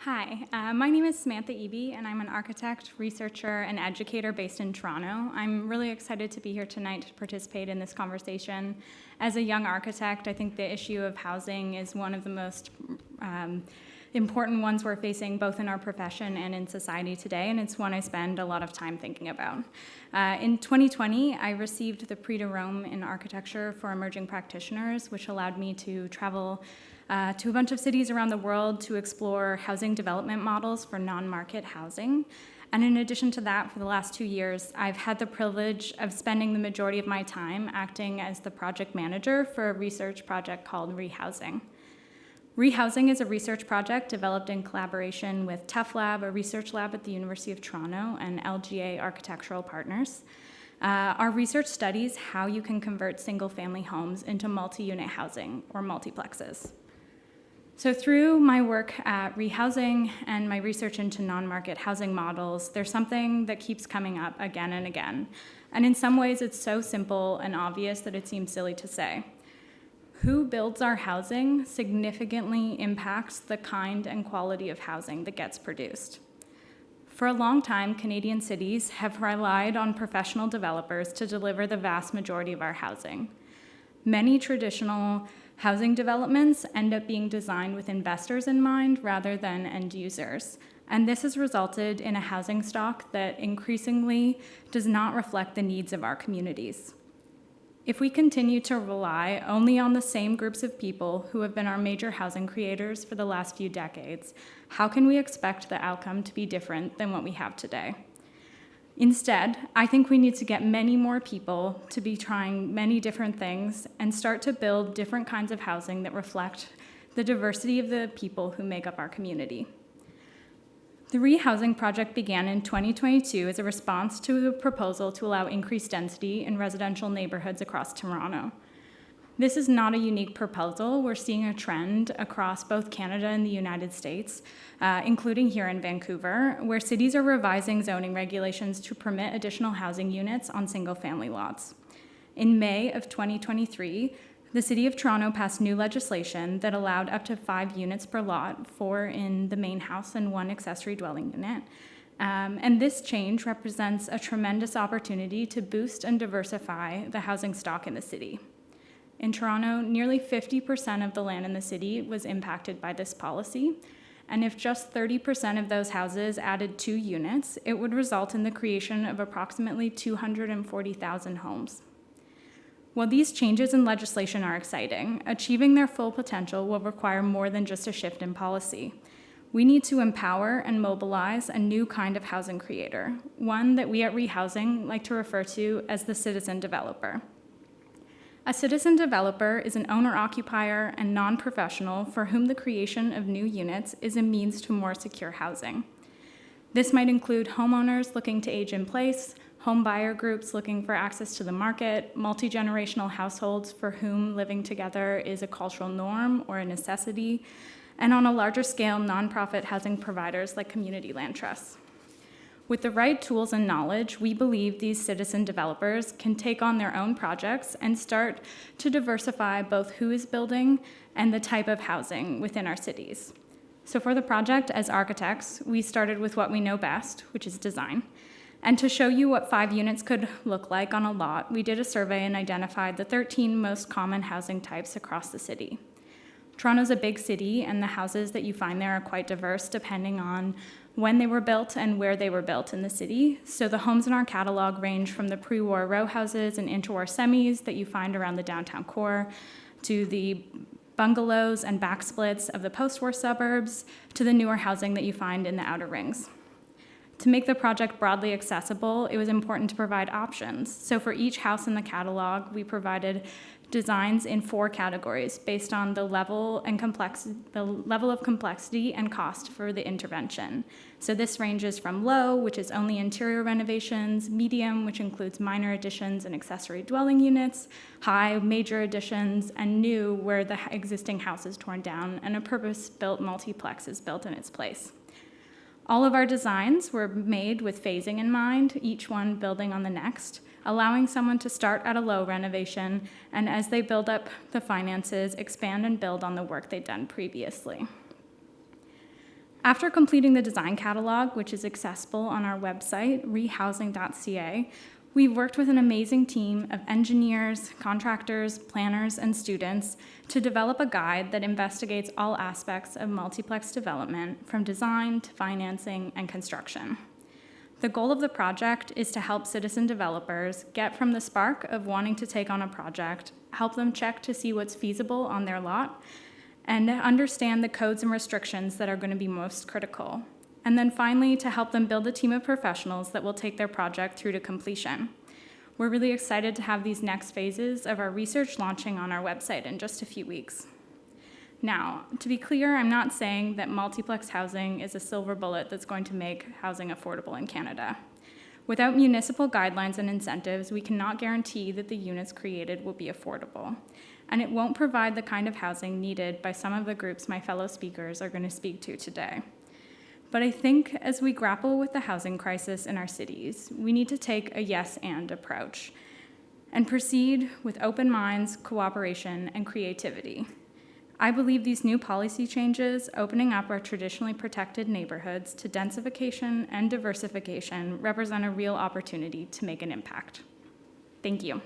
Hi, my name is Samantha Eby, and I'm an architect, researcher, and educator based in Toronto. I'm really excited to be here tonight to participate in this conversation. As a young architect, I think the issue of housing is one of the most important ones we're facing both in our profession and in society today, and it's one I spend a lot of time thinking about. In 2020, I received the Prix de Rome in architecture for emerging practitioners, which allowed me to travel to a bunch of cities around the world to explore housing development models for non-market housing. And in addition to that, for the last 2 years, I've had the privilege of spending the majority of my time acting as the project manager for a research project called ReHousing. ReHousing is a research project developed in collaboration with Tough Lab, a research lab at the University of Toronto, and LGA Architectural Partners. Our research studies how you can convert single-family homes into multi-unit housing, or multiplexes. So through my work at ReHousing and my research into non-market housing models, there's something that keeps coming up again and again. And in some ways, it's so simple and obvious that it seems silly to say. Who builds our housing significantly impacts the kind and quality of housing that gets produced. For a long time, Canadian cities have relied on professional developers to deliver the vast majority of our housing. Many traditional housing developments end up being designed with investors in mind rather than end users. And this has resulted in a housing stock that increasingly does not reflect the needs of our communities. If we continue to rely only on the same groups of people who have been our major housing creators for the last few decades, how can we expect the outcome to be different than what we have today? Instead, I think we need to get many more people to be trying many different things and start to build different kinds of housing that reflect the diversity of the people who make up our community. The ReHousing project began in 2022 as a response to a proposal to allow increased density in residential neighborhoods across Toronto. This is not a unique proposal. We're seeing a trend across both Canada and the United States, including here in Vancouver, where cities are revising zoning regulations to permit additional housing units on single-family lots. In May of 2023, the City of Toronto passed new legislation that allowed up to 5 units per lot, 4 in the main house and 1 accessory dwelling unit. And this change represents a tremendous opportunity to boost and diversify the housing stock in the city. In Toronto, nearly 50% of the land in the city was impacted by this policy, and if just 30% of those houses added 2 units, it would result in the creation of approximately 240,000 homes. While these changes in legislation are exciting, achieving their full potential will require more than just a shift in policy. We need to empower and mobilize a new kind of housing creator, one that we at ReHousing like to refer to as the citizen developer. A citizen developer is an owner-occupier and non-professional for whom the creation of new units is a means to more secure housing. This might include homeowners looking to age in place, home buyer groups looking for access to the market, multi-generational households for whom living together is a cultural norm or a necessity, and on a larger scale, nonprofit housing providers like community land trusts. With the right tools and knowledge, we believe these citizen developers can take on their own projects and start to diversify both who is building and the type of housing within our cities. So for the project, as architects, we started with what we know best, which is design. And to show you what 5 units could look like on a lot, we did a survey and identified the 13 most common housing types across the city. Toronto's a big city, and the houses that you find there are quite diverse depending on when they were built and where they were built in the city. So the homes in our catalog range from the pre-war row houses and interwar semis that you find around the downtown core, to the bungalows and backsplits of the post-war suburbs, to the newer housing that you find in the outer rings. To make the project broadly accessible, it was important to provide options. So for each house in the catalog, we provided designs in 4 categories based on the level of complexity and cost for the intervention. So this ranges from low, which is only interior renovations, medium, which includes minor additions and accessory dwelling units, high, major additions, and new, where the existing house is torn down and a purpose-built multiplex is built in its place. All of our designs were made with phasing in mind, each one building on the next, allowing someone to start at a low renovation, and as they build up the finances, expand and build on the work they'd done previously. After completing the design catalog, which is accessible on our website, rehousing.ca, we've worked with an amazing team of engineers, contractors, planners, and students to develop a guide that investigates all aspects of multiplex development, from design to financing and construction. The goal of the project is to help citizen developers get from the spark of wanting to take on a project, help them check to see what's feasible on their lot, and understand the codes and restrictions that are going to be most critical. And then finally, to help them build a team of professionals that will take their project through to completion. We're really excited to have these next phases of our research launching on our website in just a few weeks. Now, to be clear, I'm not saying that multiplex housing is a silver bullet that's going to make housing affordable in Canada. Without municipal guidelines and incentives, we cannot guarantee that the units created will be affordable. And it won't provide the kind of housing needed by some of the groups my fellow speakers are going to speak to today. But I think as we grapple with the housing crisis in our cities, we need to take a yes and approach and proceed with open minds, cooperation, and creativity. I believe these new policy changes, opening up our traditionally protected neighborhoods to densification and diversification, represent a real opportunity to make an impact. Thank you.